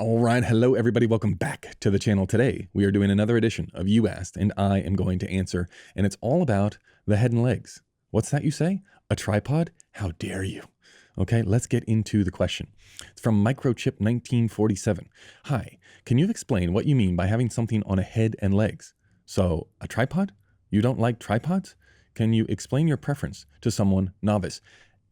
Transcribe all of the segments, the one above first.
All right, hello everybody, welcome back to the channel. Today we are doing another edition of You Asked and I am going to answer, and it's all about the head and legs. What's that you say? A tripod? How dare you? Okay, let's get into the question. It's from Microchip 1947. Hi, can you explain what you mean by having something on a head and legs? So, a tripod? You don't like tripods? Can you explain your preference to someone novice?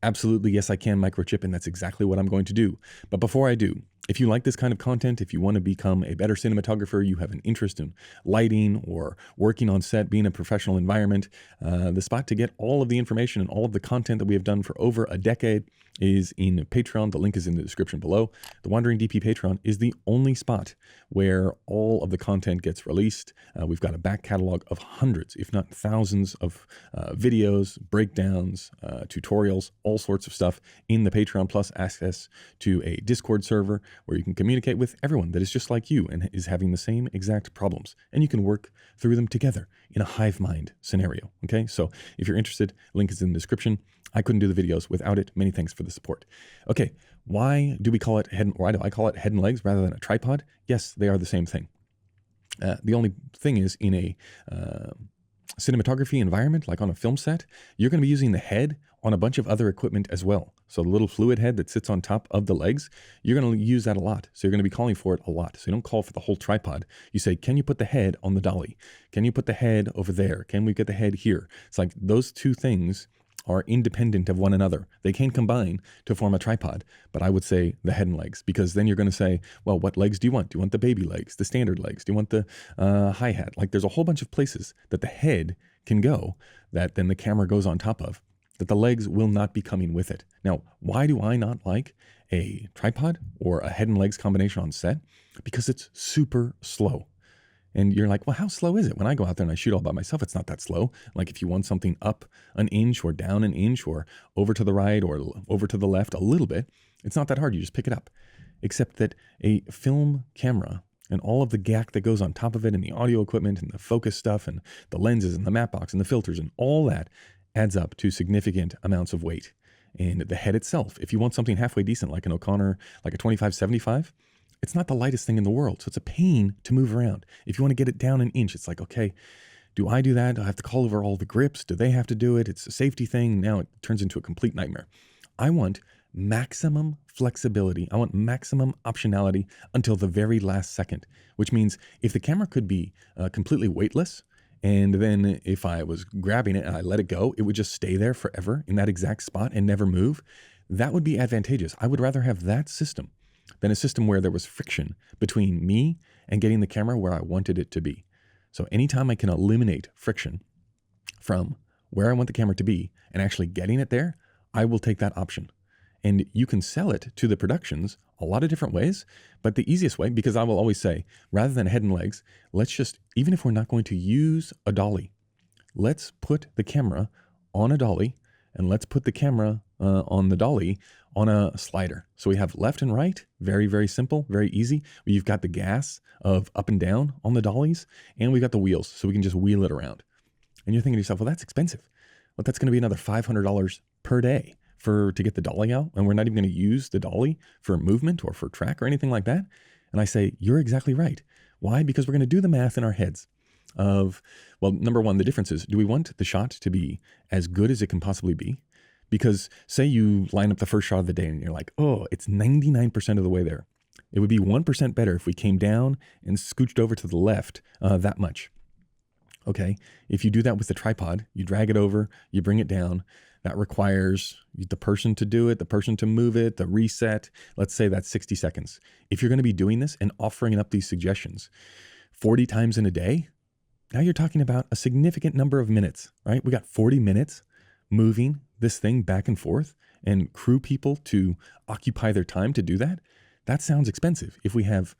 Absolutely, yes I can, Microchip, and that's exactly what I'm going to do. But before I do, if you like this kind of content, if you want to become a better cinematographer, you have an interest in lighting or working on set, being in a professional environment, the spot to get all of the information and all of the content that we have done for over a decade is in Patreon. The link is in the description below. The Wandering DP Patreon is the only spot where all of the content gets released. We've got a back catalog of hundreds, if not thousands of videos, breakdowns, tutorials, all sorts of stuff in the Patreon, plus access to a Discord server where you can communicate with everyone that is just like you and is having the same exact problems. And you can work through them together in a hive mind scenario. Okay, so if you're interested, link is in the description. I couldn't do the videos without it. Many thanks for the support. Okay, why do we call it why do I call it head and legs rather than a tripod? Yes, they are the same thing. The only thing is, in a cinematography environment, like on a film set, you're going to be using the head on a bunch of other equipment as well. So the little fluid head that sits on top of the legs, you're going to use that a lot. So you're going to be calling for it a lot. So you don't call for the whole tripod. You say, can you put the head on the dolly? Can you put the head over there? Can we get the head here? It's like those two things are independent of one another. They can combine to form a tripod, but I would say the head and legs, because then you're going to say, well, what legs do you want? Do you want the baby legs, the standard legs? Do you want the hi-hat? Like there's a whole bunch of places that the head can go that then the camera goes on top of, that the legs will not be coming with it. Now, why do I not like a tripod or a head and legs combination on set? Because it's super slow. And you're like, well, how slow is it? When I go out there and I shoot all by myself, it's not that slow. Like if you want something up an inch or down an inch or over to the right or over to the left a little bit, it's not that hard. You just pick it up. Except that a film camera and all of the gack that goes on top of it and the audio equipment and the focus stuff and the lenses and the matte box and the filters and all that adds up to significant amounts of weight. And the head itself, if you want something halfway decent like an O'Connor, like a 25-75, it's not the lightest thing in the world. So it's a pain to move around. If you want to get it down an inch, it's like, okay, do I do that? Do I have to call over all the grips? Do they have to do it? It's a safety thing. Now it turns into a complete nightmare. I want maximum flexibility. I want maximum optionality until the very last second, which means if the camera could be completely weightless, and then if I was grabbing it and I let it go, it would just stay there forever in that exact spot and never move. That would be advantageous. I would rather have that system than a system where there was friction between me and getting the camera where I wanted it to be. So anytime I can eliminate friction from where I want the camera to be and actually getting it there, I will take that option. And you can sell it to the productions a lot of different ways, but the easiest way, because I will always say, rather than head and legs, let's just, even if we're not going to use a dolly, let's put the camera on a dolly and let's put the camera on the dolly on a slider. So we have left and right, very, very simple, very easy. You've got the gas of up and down on the dollies, and we've got the wheels, so we can just wheel it around. And you're thinking to yourself, well, that's expensive. Well, that's going to be another $500 per day to get the dolly out, and we're not even going to use the dolly for movement or for track or anything like that. And I say, you're exactly right. Why? Because we're going to do the math in our heads of, well, number one, the difference is, do we want the shot to be as good as it can possibly be? Because say you line up the first shot of the day and you're like, oh, it's 99% of the way there. It would be 1% better if we came down and scooched over to the left that much. Okay, if you do that with the tripod, you drag it over, you bring it down. That requires the person to do it, the person to move it, the reset. Let's say that's 60 seconds. If you're going to be doing this and offering up these suggestions 40 times in a day, now you're talking about a significant number of minutes, right? We got 40 minutes moving this thing back and forth and crew people to occupy their time to do that. That sounds expensive. If we have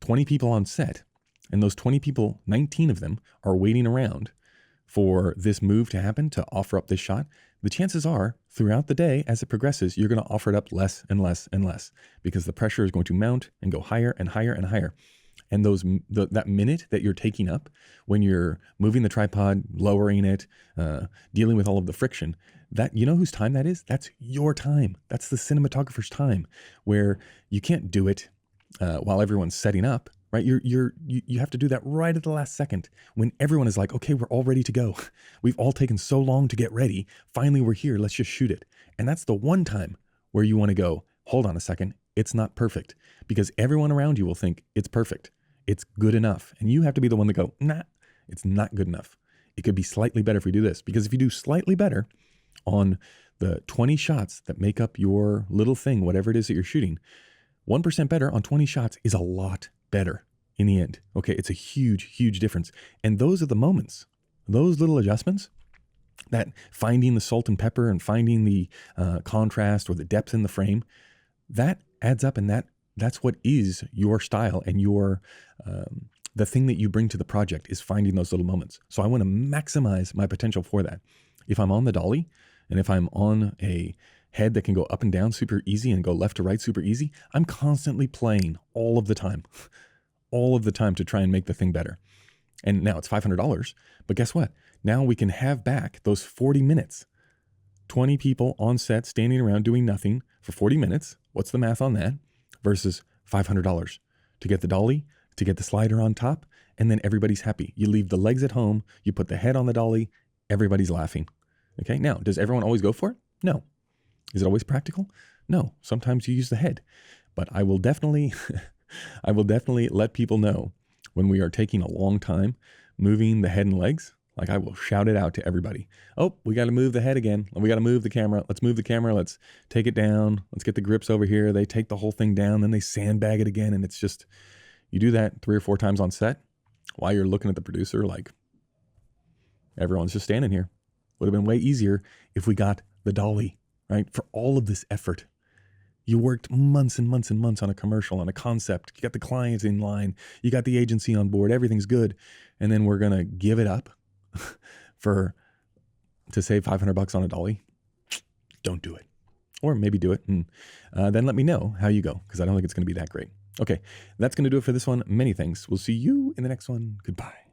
20 people on set and those 20 people, 19 of them are waiting around for this move to happen, to offer up this shot, the chances are throughout the day, as it progresses, you're going to offer it up less and less and less because the pressure is going to mount and go higher and higher and higher. And that minute that you're taking up when you're moving the tripod, lowering it, dealing with all of the friction, that, you know whose time that is? That's your time. That's the cinematographer's time, where you can't do it while everyone's setting up, right? You have to do that right at the last second when everyone is like, okay, we're all ready to go. We've all taken so long to get ready. Finally, we're here. Let's just shoot it. And that's the one time where you want to go, hold on a second. It's not perfect, because everyone around you will think it's perfect. It's good enough. And you have to be the one to go, nah, it's not good enough. It could be slightly better if we do this, because if you do slightly better on the 20 shots that make up your little thing, whatever it is that you're shooting, 1% better on 20 shots is a lot better in the end. Okay, it's a huge, huge difference. And those are the moments, those little adjustments, that finding the salt and pepper and finding the contrast or the depth in the frame, that adds up, and that's what is your style and your the thing that you bring to the project is finding those little moments. So I want to maximize my potential for that. If I'm on the dolly and if I'm on a head that can go up and down super easy and go left to right super easy, I'm constantly playing all of the time to try and make the thing better. And now it's $500, but guess what? Now we can have back those 40 minutes. 20 people on set standing around doing nothing for 40 minutes. What's the math on that? Versus $500 to get the dolly, to get the slider on top, and then everybody's happy. You leave the legs at home, you put the head on the dolly, everybody's laughing. Okay, now, does everyone always go for it? No. Is it always practical? No. Sometimes you use the head. But I will definitely let people know when we are taking a long time moving the head and legs. Like, I will shout it out to everybody. Oh, we got to move the head again. We got to move the camera. Let's move the camera. Let's take it down. Let's get the grips over here. They take the whole thing down, then they sandbag it again. And it's just, you do that 3 or 4 times on set while you're looking at the producer like, everyone's just standing here. Would have been way easier if we got the dolly, right? For all of this effort. You worked months and months and months on a commercial, on a concept. You got the clients in line. You got the agency on board. Everything's good. And then we're going to give it up to save $500 on a dolly. Don't do it. Or maybe do it. And then let me know how you go, because I don't think it's going to be that great. Okay, that's going to do it for this one. Many thanks. We'll see you in the next one. Goodbye.